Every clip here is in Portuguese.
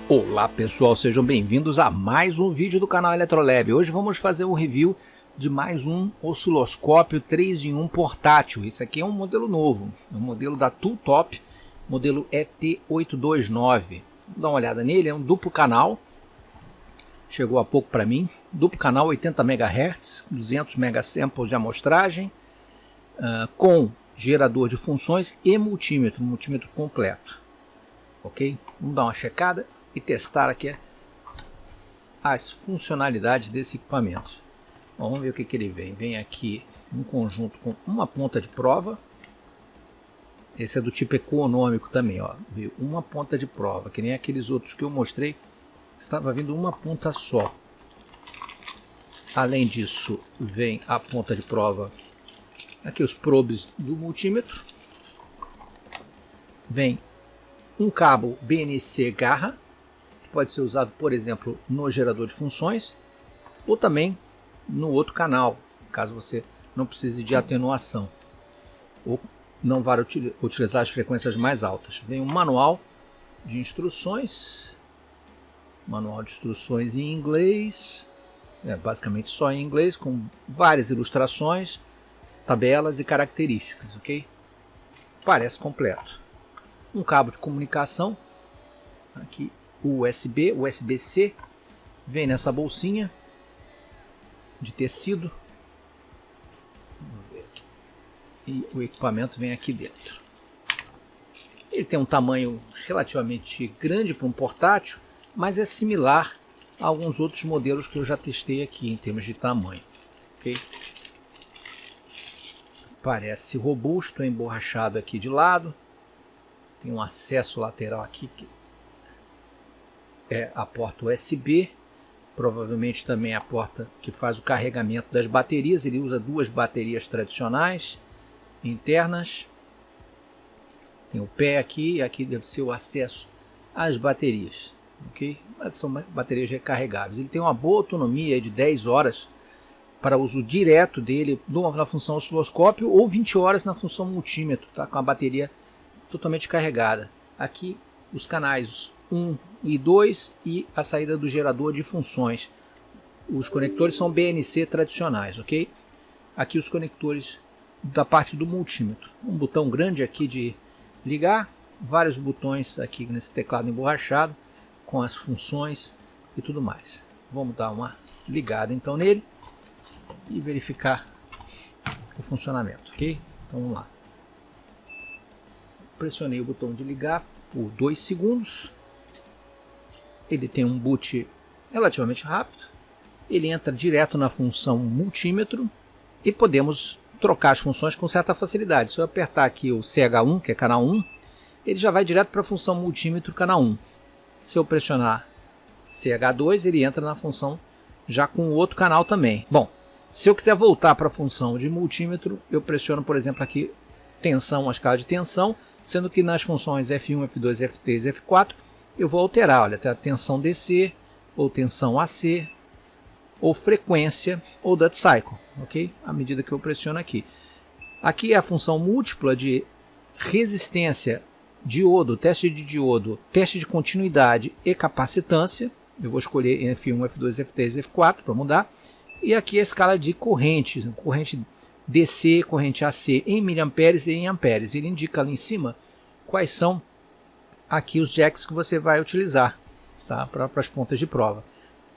Olá pessoal, sejam bem-vindos a mais um vídeo do canal Eletrolab. Hoje vamos fazer um review de mais um osciloscópio 3 em 1 portátil. Esse aqui é um modelo novo, é um modelo da Tooltop, modelo ET829. Vamos dar uma olhada nele, é um duplo canal, chegou há pouco para mim, duplo canal 80 MHz, 200 megasamples de amostragem, com gerador de funções e multímetro completo. Ok? Vamos dar uma checada e testar aqui as funcionalidades desse equipamento. Bom, vamos ver o que ele vem. Vem aqui um conjunto com uma ponta de prova. Esse é do tipo econômico também, ó. Veio uma ponta de prova, que nem aqueles outros que eu mostrei. Estava vindo uma ponta só. Além disso, vem a ponta de prova. Aqui os probes do multímetro. Vem um cabo BNC garra, que pode ser usado, por exemplo, no gerador de funções, ou também no outro canal, caso você não precise de atenuação, ou não vá utilizar as frequências mais altas. Vem um manual de instruções, em inglês, basicamente só em inglês, com várias ilustrações, tabelas e características, ok? Parece completo. Um cabo de comunicação, aqui USB, USB-C, vem nessa bolsinha de tecido. Vamos ver aqui. E o equipamento vem aqui dentro. Ele tem um tamanho relativamente grande para um portátil, mas é similar a alguns outros modelos que eu já testei aqui em termos de tamanho. Okay? Parece robusto, emborrachado aqui de lado. Tem um acesso lateral aqui que é a porta USB, provavelmente também a porta que faz o carregamento das baterias. Ele usa duas baterias tradicionais internas. Tem o pé aqui e aqui deve ser o acesso às baterias, ok? Mas são baterias recarregáveis. Ele tem uma boa autonomia de 10 horas para uso direto dele na função osciloscópio ou 20 horas na função multímetro, tá? Com a bateria totalmente carregada. Aqui os canais 1 e 2 e a saída do gerador de funções. Os conectores são BNC tradicionais, ok? Aqui os conectores da parte do multímetro. Um botão grande aqui de ligar, vários botões aqui nesse teclado emborrachado com as funções e tudo mais. Vamos dar uma ligada então nele e verificar o funcionamento, ok? Então vamos lá. Pressionei o botão de ligar por 2 segundos. Ele tem um boot relativamente rápido. Ele entra direto na função multímetro e podemos trocar as funções com certa facilidade. Se eu apertar aqui o CH1, que é canal 1, ele já vai direto para a função multímetro canal 1. Se eu pressionar CH2, ele entra na função já com o outro canal também. Bom, se eu quiser voltar para a função de multímetro, eu pressiono, por exemplo, aqui tensão, a escala de tensão, sendo que nas funções F1, F2, F3 e F4 eu vou alterar, olha, até a tensão DC, ou tensão AC, ou frequência, ou duty cycle, ok? À medida que eu pressiono aqui. Aqui é a função múltipla de resistência, diodo, teste de diodo, teste de continuidade e capacitância. Eu vou escolher F1, F2, F3 e F4 para mudar. E aqui a escala de corrente, corrente DC, corrente AC em miliamperes e em amperes. Ele indica ali em cima quais são aqui os jacks que você vai utilizar, tá? Para as pontas de prova.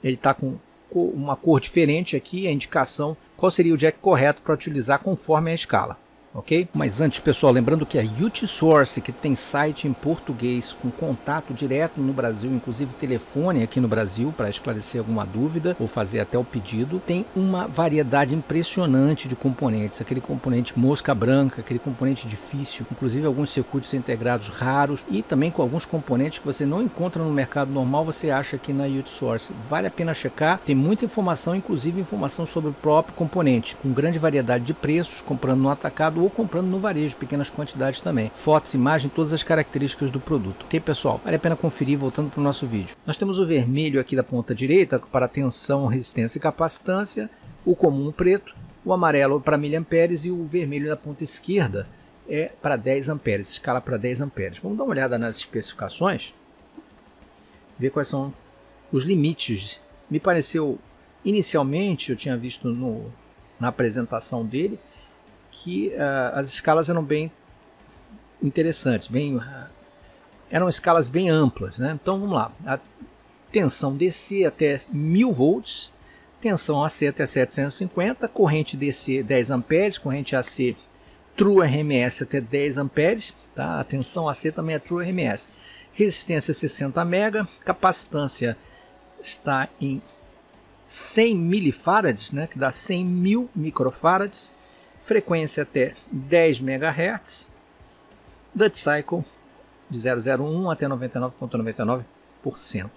Ele está com uma cor diferente aqui, a indicação qual seria o jack correto para utilizar conforme a escala. Ok? Mas antes, pessoal, lembrando que a UTSource, que tem site em português com contato direto no Brasil, inclusive telefone aqui no Brasil para esclarecer alguma dúvida ou fazer até o pedido, tem uma variedade impressionante de componentes, aquele componente mosca branca, aquele componente difícil, inclusive alguns circuitos integrados raros e também com alguns componentes que você não encontra no mercado normal, você acha aqui na UTSource. Vale a pena checar, tem muita informação, inclusive informação sobre o próprio componente, com grande variedade de preços, comprando no atacado ou comprando no varejo, pequenas quantidades também. Fotos, imagem, todas as características do produto. Ok, pessoal? Vale a pena conferir, voltando para o nosso vídeo. Nós temos o vermelho aqui da ponta direita para tensão, resistência e capacitância, o comum preto, o amarelo para miliamperes e o vermelho da ponta esquerda é para 10 amperes, escala para 10 amperes. Vamos dar uma olhada nas especificações. ver quais são os limites. Me pareceu, inicialmente, eu tinha visto na apresentação dele, que as escalas eram bem interessantes, eram escalas bem amplas, né? Então vamos lá, a tensão DC até 1000 volts, tensão AC até 750, corrente DC 10 amperes, corrente AC True RMS até 10 amperes, tá? A tensão AC também é True RMS, resistência 60 mega, capacitância está em 100 milifarads, né? Que dá 100 mil microfarads, frequência até 10 MHz, Duty Cycle de 0,01 até 99,99%.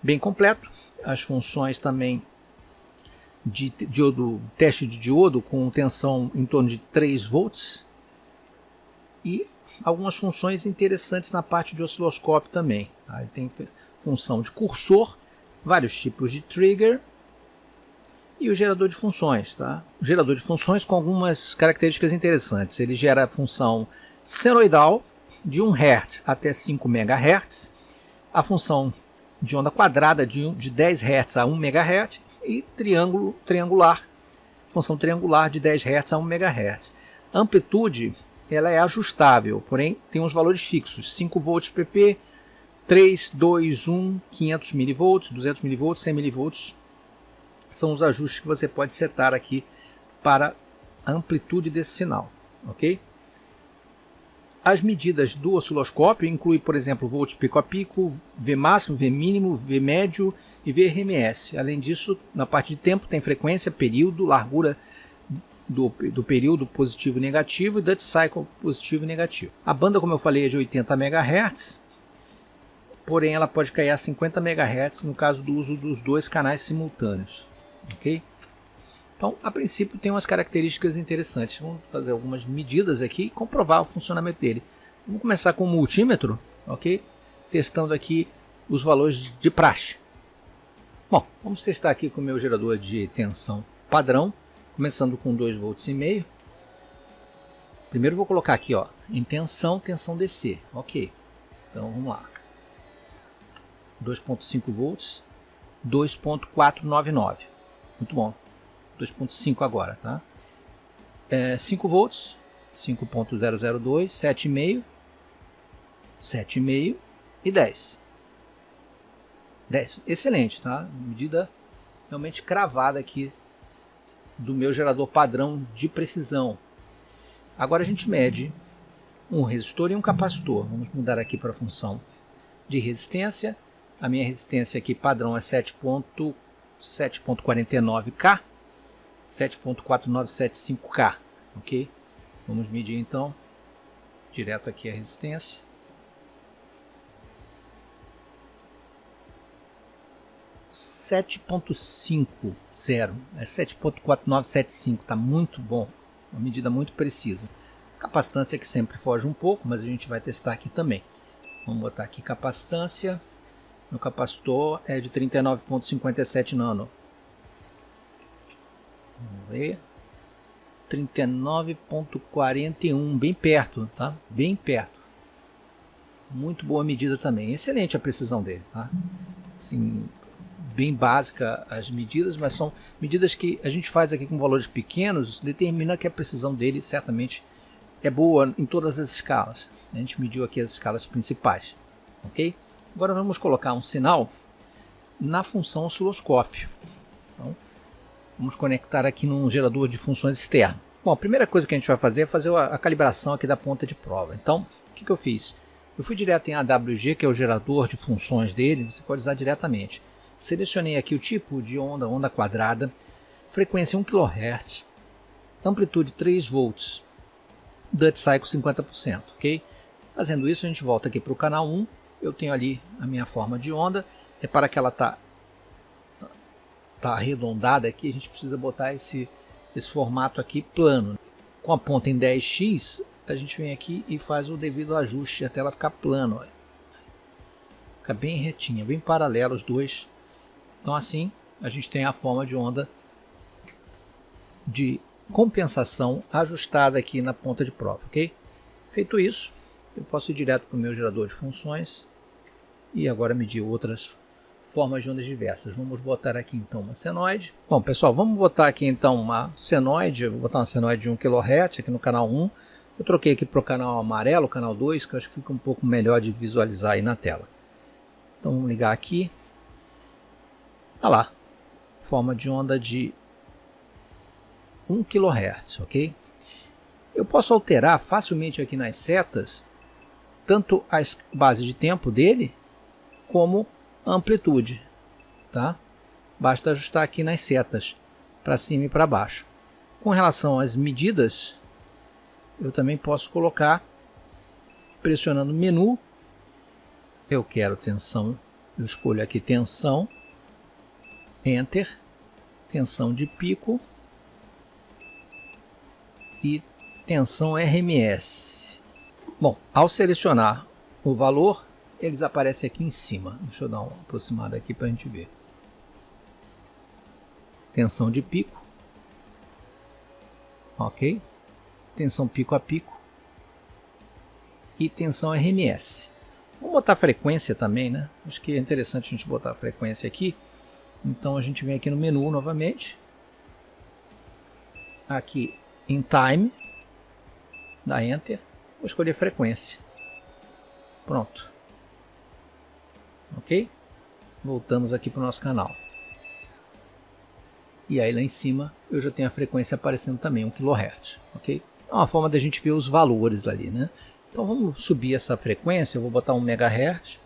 Bem completo. As funções também de diodo, teste de diodo com tensão em torno de 3 volts e algumas funções interessantes na parte de osciloscópio também. Tá? Ele tem função de cursor, vários tipos de trigger e o gerador de funções. Tá? O gerador de funções com algumas características interessantes. Ele gera a função senoidal de 1 Hz até 5 MHz, a função de onda quadrada de 10 Hz a 1 MHz e triangular, função triangular de 10 Hz a 1 MHz. A amplitude ela é ajustável, porém tem uns valores fixos, 5 volts pp, 3, 2, 1, 500 mV, 200 mV, 100 mV, são os ajustes que você pode setar aqui para a amplitude desse sinal, ok? As medidas do osciloscópio incluem, por exemplo, volt pico a pico, V máximo, V mínimo, V médio e V RMS. Além disso, na parte de tempo tem frequência, período, largura do período positivo e negativo e Duty Cycle positivo e negativo. A banda, como eu falei, é de 80 MHz, porém ela pode cair a 50 MHz no caso do uso dos dois canais simultâneos. Ok? Então, a princípio tem umas características interessantes. Vamos fazer algumas medidas aqui e comprovar o funcionamento dele. Vamos começar com o multímetro, ok? Testando aqui os valores de praxe. Bom, vamos testar aqui com o meu gerador de tensão padrão, começando com 2,5 volts. Primeiro vou colocar aqui, ó, em tensão DC, ok? Então vamos lá. 2,5 volts, 2,499. Muito bom. 2,5 agora, tá? 5 volts, 5.002, 7,5, 7,5 e 10. 10, excelente, tá? Medida realmente cravada aqui do meu gerador padrão de precisão. Agora a gente mede um resistor e um capacitor. Vamos mudar aqui para a função de resistência. A minha resistência aqui padrão é 7.49K. 7.4975K, ok? Vamos medir então direto aqui a resistência. 7.50, é 7.4975, tá muito bom, uma medida muito precisa. Capacitância que sempre foge um pouco, mas a gente vai testar aqui também. Vamos botar aqui capacitância. Meu capacitor é de 39.57 nano. Vamos ver. 39.41, bem perto, tá? Bem perto. Muito boa medida também. Excelente a precisão dele, tá? Assim, bem básica as medidas, mas são medidas que a gente faz aqui com valores pequenos, determina que a precisão dele certamente é boa em todas as escalas. A gente mediu aqui as escalas principais, ok? Agora vamos colocar um sinal na função osciloscópio. Então, vamos conectar aqui num gerador de funções externo. Bom, a primeira coisa que a gente vai fazer é fazer a calibração aqui da ponta de prova. Então, o que eu fiz? Eu fui direto em AWG, que é o gerador de funções dele, você pode usar diretamente. Selecionei aqui o tipo de onda, onda quadrada, frequência 1 kHz, amplitude 3 volts, Duty Cycle 50%, ok? Fazendo isso, a gente volta aqui para o canal 1, eu tenho ali a minha forma de onda, repara que ela está arredondada aqui, a gente precisa botar esse formato aqui plano. Com a ponta em 10x, a gente vem aqui e faz o devido ajuste até ela ficar plano. Olha. Fica bem retinha, bem paralelo os dois. Então assim, a gente tem a forma de onda de compensação ajustada aqui na ponta de prova, ok? Feito isso, eu posso ir direto para o meu gerador de funções e agora medir outras formas de ondas diversas. Vamos botar aqui então uma senoide. Bom, pessoal, vamos botar aqui então uma senoide. Eu vou botar uma senoide de 1 kHz aqui no canal 1. Eu troquei aqui para o canal amarelo, canal 2, que eu acho que fica um pouco melhor de visualizar aí na tela. Então vamos ligar aqui. Olha lá, forma de onda de 1 kHz, ok? Eu posso alterar facilmente aqui nas setas, tanto a base de tempo dele, como a amplitude, tá? Basta ajustar aqui nas setas, para cima e para baixo. Com relação às medidas, eu também posso colocar, pressionando o menu, eu quero tensão, eu escolho aqui tensão, Enter, tensão de pico e tensão RMS. Bom, ao selecionar o valor, eles aparecem aqui em cima. Deixa eu dar uma aproximada aqui para a gente ver. Tensão de pico. Ok. Tensão pico a pico. E tensão RMS. Vamos botar frequência também, né? Acho que é interessante a gente botar a frequência aqui. Então a gente vem aqui no menu novamente. Aqui em Time. Dá Enter. Vou escolher frequência. Pronto. Ok? Voltamos aqui para o nosso canal. E aí lá em cima eu já tenho a frequência aparecendo também, 1 kHz. Ok? É uma forma da gente ver os valores ali, né? Então vamos subir essa frequência. Eu vou botar 1 MHz.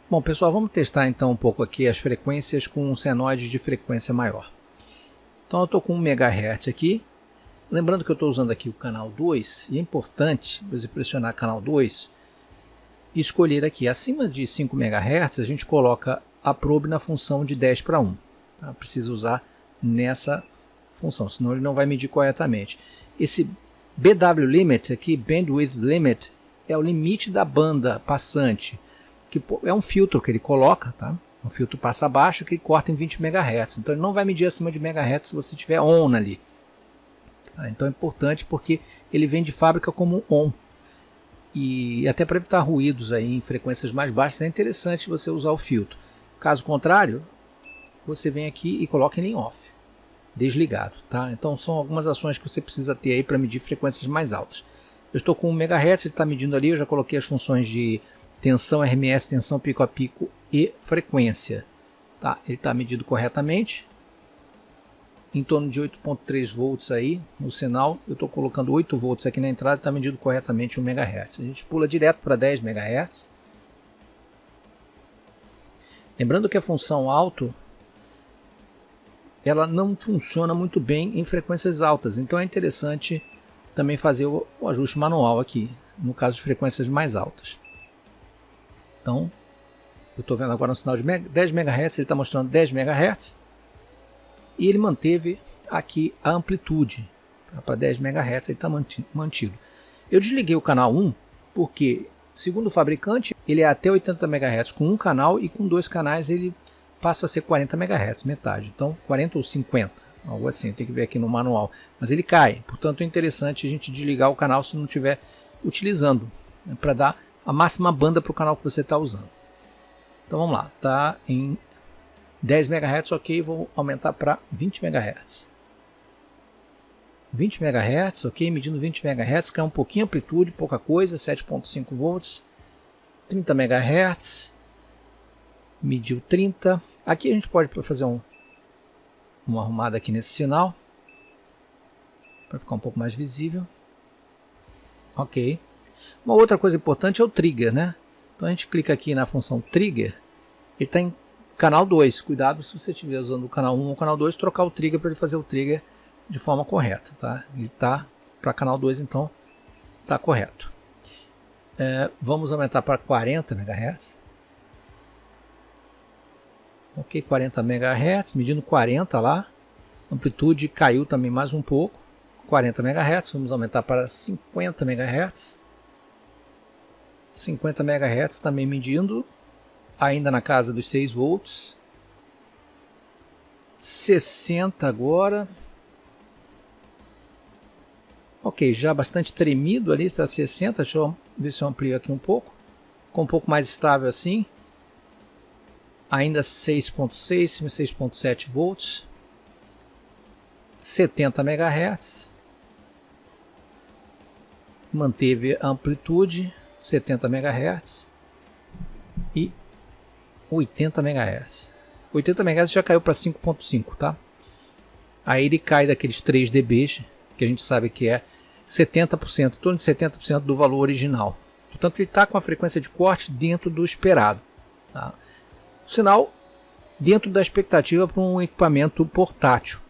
Bom, pessoal, vamos testar então um pouco aqui as frequências com um senoide de frequência maior. Então eu estou com 1 MHz aqui. Lembrando que eu estou usando aqui o canal 2, e é importante você pressionar canal 2 e escolher aqui acima de 5 MHz, a gente coloca a probe na função de 10 para 1. Tá? Precisa usar nessa função, senão ele não vai medir corretamente. Esse BW Limit aqui, Bandwidth Limit, é o limite da banda passante, que é um filtro que ele coloca, tá? Um filtro passa abaixo que corta em 20 MHz. Então ele não vai medir acima de MHz se você tiver on ali. Então é importante porque ele vem de fábrica como on. E até para evitar ruídos aí em frequências mais baixas é interessante você usar o filtro. Caso contrário, você vem aqui e coloca ele em off, desligado, tá? Então são algumas ações que você precisa ter aí para medir frequências mais altas. Eu estou com 1 MHz, ele está medindo ali, eu já coloquei as funções de tensão RMS, tensão pico a pico e frequência. Tá? Ele está medido corretamente. Em torno de 8.3 volts aí no sinal. Eu estou colocando 8 volts aqui na entrada, está medido corretamente 1 MHz. A gente pula direto para 10 MHz. Lembrando que a função alto, ela não funciona muito bem em frequências altas. Então é interessante também fazer o ajuste manual aqui, no caso de frequências mais altas. Então, eu estou vendo agora um sinal de 10 MHz, ele está mostrando 10 MHz. E ele manteve aqui a amplitude, tá? Para 10 MHz ele está mantido. Eu desliguei o canal 1 porque, segundo o fabricante, ele é até 80 MHz com um canal e com 2 canais ele passa a ser 40 MHz, metade. Então 40 ou 50, algo assim, tem que ver aqui no manual. Mas ele cai, portanto é interessante a gente desligar o canal se não estiver utilizando, né, para dar a máxima banda para o canal que você está usando. Então vamos lá, está em 10 MHz, ok, vou aumentar para 20 MHz. 20 MHz, ok, medindo 20 MHz, cai um pouquinho a amplitude, pouca coisa, 7.5 volts. 30 MHz, mediu 30. Aqui a gente pode fazer uma arrumada aqui nesse sinal, para ficar um pouco mais visível. Ok. Uma outra coisa importante é o trigger, né? Então a gente clica aqui na função trigger, ele está em canal 2, cuidado se você estiver usando o canal 1 ou o canal 2, trocar o trigger para ele fazer o trigger de forma correta, tá? Ele está para canal 2, então está correto. Vamos aumentar para 40 MHz. Ok, 40 MHz, medindo 40 lá, amplitude caiu também mais um pouco, 40 MHz, vamos aumentar para 50 MHz. 50 MHz também medindo, ainda na casa dos 6 volts. 60 agora. Ok, já bastante tremido ali para 60. Deixa eu ver se eu amplio aqui um pouco. Ficou um pouco mais estável assim. ainda 6.6, 6.7 volts, 70 MHz, manteve a amplitude 70 MHz e 80 MHz. 80 MHz já caiu para 5.5, tá? Aí ele cai daqueles 3 dB, que a gente sabe que é 70%, em torno de 70% do valor original. Portanto, ele está com a frequência de corte dentro do esperado. Tá? O sinal dentro da expectativa para um equipamento portátil.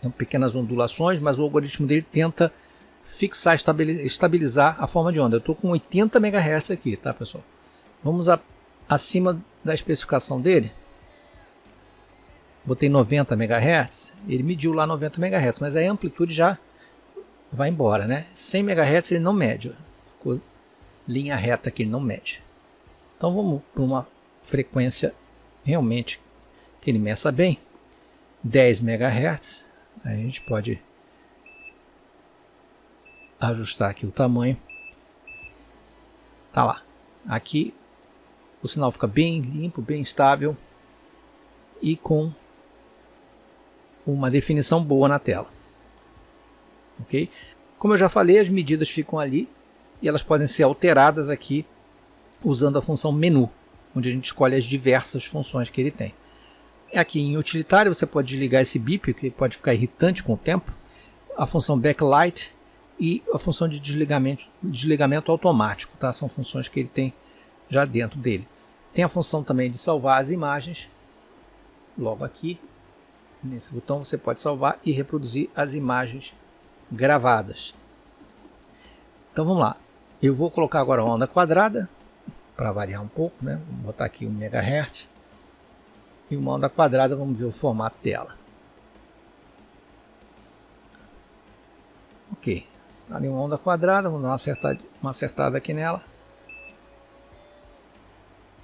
Tem pequenas ondulações, mas o algoritmo dele tenta fixar, estabilizar a forma de onda. Eu estou com 80 MHz aqui, tá, pessoal? Vamos acima da especificação dele. Botei 90 MHz, ele mediu lá 90 MHz, mas aí a amplitude já vai embora, né? 100 MHz ele não mede, ficou linha reta aqui, ele não mede. Então vamos para uma frequência realmente que ele meça bem, 10 MHz, aí a gente pode ajustar aqui o tamanho. Tá lá, aqui o sinal fica bem limpo, bem estável e com uma definição boa na tela. Ok? Como eu já falei, as medidas ficam ali e elas podem ser alteradas aqui usando a função menu, onde a gente escolhe as diversas funções que ele tem. Aqui em utilitário você pode desligar esse bip, que pode ficar irritante com o tempo, a função backlight e a função de desligamento automático, tá? São funções que ele tem já dentro dele. Tem a função também de salvar as imagens, logo aqui. Nesse botão você pode salvar e reproduzir as imagens gravadas. Então vamos lá. Eu vou colocar agora a onda quadrada, para variar um pouco, né? Vou botar aqui 1 MHz. E uma onda quadrada, vamos ver o formato dela. Ok. Ali uma onda quadrada, vamos dar uma acertada aqui nela.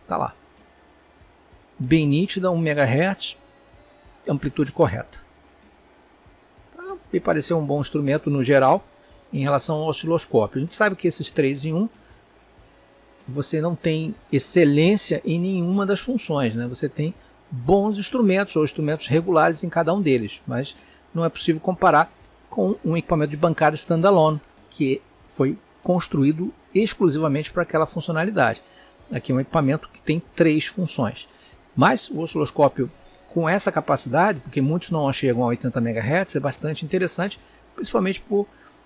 Tá lá. Bem nítida, 1 MHz. Amplitude correta. Tá, me pareceu um bom instrumento no geral em relação ao osciloscópio. A gente sabe que esses 3 em 1 você não tem excelência em nenhuma das funções, né? Você tem bons instrumentos ou instrumentos regulares em cada um deles, mas não é possível comparar com um equipamento de bancada standalone que foi construído exclusivamente para aquela funcionalidade. Aqui é um equipamento que tem 3 funções, mas o osciloscópio com essa capacidade, porque muitos não chegam a 80 MHz, é bastante interessante, principalmente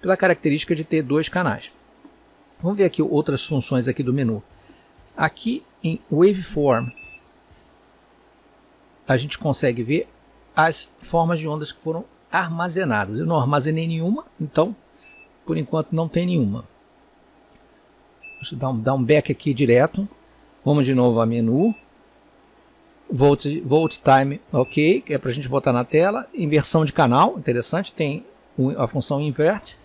pela característica de ter 2 canais. Vamos ver aqui outras funções aqui do menu. Aqui em Waveform, a gente consegue ver as formas de ondas que foram armazenadas. Eu não armazenei nenhuma, então, por enquanto, não tem nenhuma. Deixa eu dar um back aqui direto. Vamos de novo a menu. Volt time, ok, que é para a gente botar na tela. Inversão de canal, interessante, tem a função invert.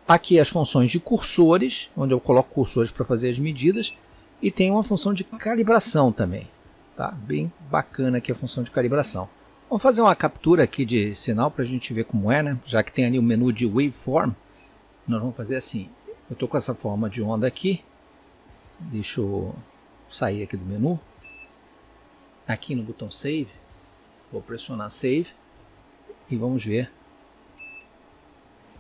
Aqui as funções de cursores, onde eu coloco cursores para fazer as medidas. E tem uma função de calibração também. Tá? Bem bacana aqui a função de calibração. Vamos fazer uma captura aqui de sinal para a gente ver como é, né? Já que tem ali o menu de Waveform, nós vamos fazer assim. Eu estou com essa forma de onda aqui. Deixa eu sair aqui do menu. Aqui no botão Save, vou pressionar Save e vamos ver.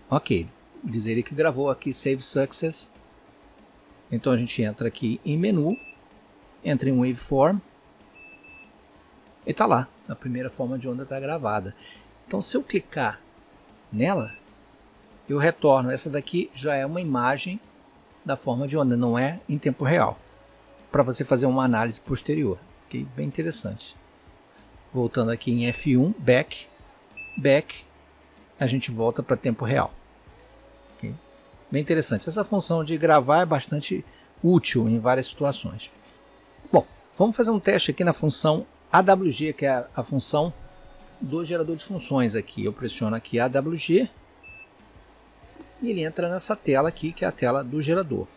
Ok, diz ele que gravou aqui Save Success. Então a gente entra aqui em menu, entra em Waveform e está lá, a primeira forma de onda está gravada. Então se eu clicar nela, eu retorno. Essa daqui já é uma imagem da forma de onda, não é em tempo real, para você fazer uma análise posterior. Okay, bem interessante. Voltando aqui em F1, back, a gente volta para tempo real. Okay? Bem interessante. Essa função de gravar é bastante útil em várias situações. Bom, vamos fazer um teste aqui na função AWG, que é a função do gerador de funções aqui. Eu pressiono aqui AWG e ele entra nessa tela aqui, que é a tela do gerador.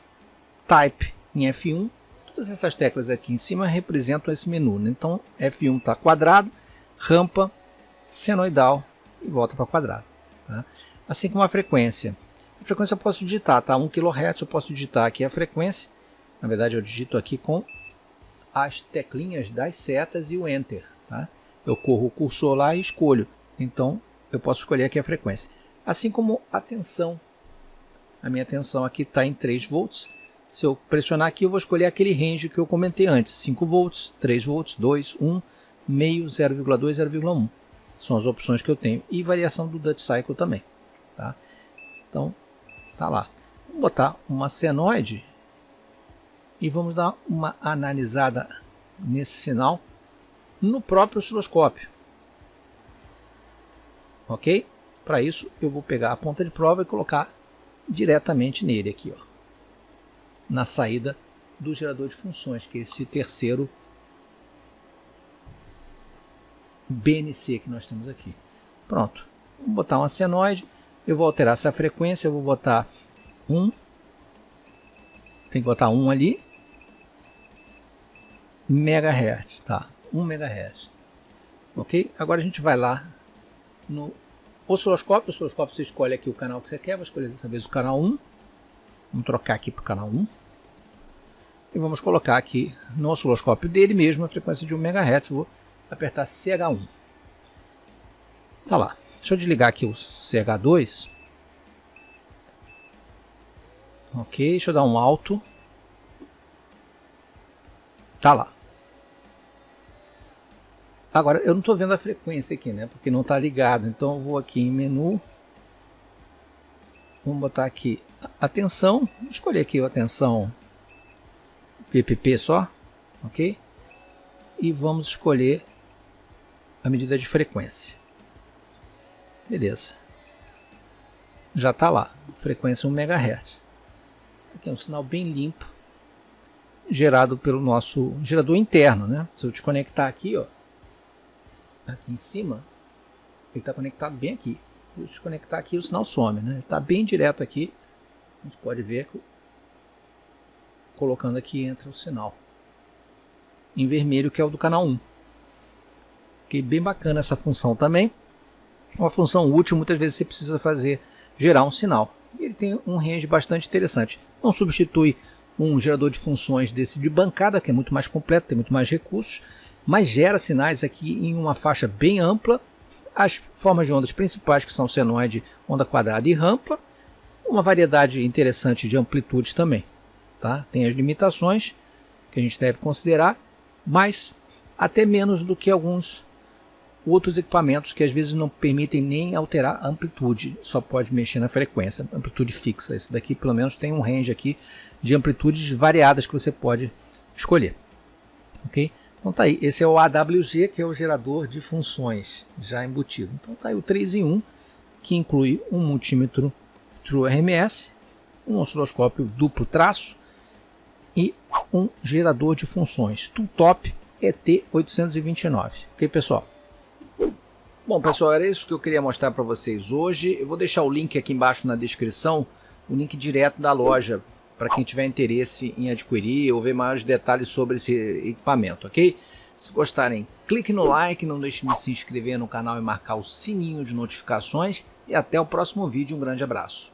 Type em F1. Todas essas teclas aqui em cima representam esse menu, né? Então F1 está quadrado, rampa, senoidal e volta para quadrado. Tá? Assim como a frequência. A frequência eu posso digitar, tá? 1 kHz eu posso digitar aqui a frequência. Na verdade eu digito aqui com as teclinhas das setas e o Enter. Tá? Eu corro o cursor lá e escolho. Então, eu posso escolher aqui a frequência. Assim como a tensão. A minha tensão aqui está em 3 volts. Se eu pressionar aqui, eu vou escolher aquele range que eu comentei antes. 5 volts, 3 volts, 2, 1, meio, 0,2, 0,1. São as opções que eu tenho. E variação do Duty Cycle também. Tá? Então, tá lá. Vamos botar uma senoide e vamos dar uma analisada nesse sinal no próprio osciloscópio. Ok? Para isso, eu vou pegar a ponta de prova e colocar diretamente nele aqui, ó, na saída do gerador de funções, que é esse terceiro BNC que nós temos aqui. Pronto. Vou botar uma senoide. Eu vou alterar essa frequência. Eu vou botar 1. Tem que botar 1 ali. MHz, tá? 1 MHz. Ok? Agora a gente vai lá no osciloscópio. O osciloscópio você escolhe aqui o canal que você quer. Vou escolher dessa vez o canal 1. Vamos trocar aqui para o canal 1. E vamos colocar aqui no osciloscópio dele mesmo a frequência de 1 MHz. Vou apertar CH1. Tá lá. Deixa eu desligar aqui o CH2. Ok, deixa eu dar um alto. Tá lá. Agora, eu não estou vendo a frequência aqui, né? Porque não está ligado. Então, eu vou aqui em menu. Vamos botar aqui a tensão. Vou escolher aqui a tensão PPP só. Ok? E vamos escolher a medida de frequência. Beleza. Já está lá. Frequência 1 MHz. Aqui é um sinal bem limpo, gerado pelo nosso gerador interno, né? Se eu desconectar aqui, ó, aqui em cima, ele está conectado bem aqui. Se eu desconectar aqui, o sinal some, né? Está bem direto aqui. A gente pode ver que, colocando aqui, entra o sinal em vermelho, que é o do canal 1. Que bem bacana essa função também. Uma função útil, muitas vezes você precisa gerar um sinal. E ele tem um range bastante interessante. Não substitui um gerador de funções desse de bancada, que é muito mais completo, tem muito mais recursos, mas gera sinais aqui em uma faixa bem ampla. As formas de ondas principais, que são senoide, onda quadrada e rampa. Uma variedade interessante de amplitudes também. Tá? Tem as limitações que a gente deve considerar, mas até menos do que alguns outros equipamentos que às vezes não permitem nem alterar a amplitude, só pode mexer na frequência, amplitude fixa. Esse daqui pelo menos tem um range aqui de amplitudes variadas que você pode escolher. Ok? Então tá aí, esse é o AWG, que é o gerador de funções já embutido. Então tá aí o 3 em 1, que inclui um multímetro True RMS, um osciloscópio duplo traço e um gerador de funções Tooltop ET829. Ok, pessoal? Bom, pessoal, era isso que eu queria mostrar para vocês hoje. Eu vou deixar o link aqui embaixo na descrição, o link direto da loja, para quem tiver interesse em adquirir ou ver maiores detalhes sobre esse equipamento, ok? Se gostarem, clique no like, não deixe de se inscrever no canal e marcar o sininho de notificações. E até o próximo vídeo, um grande abraço.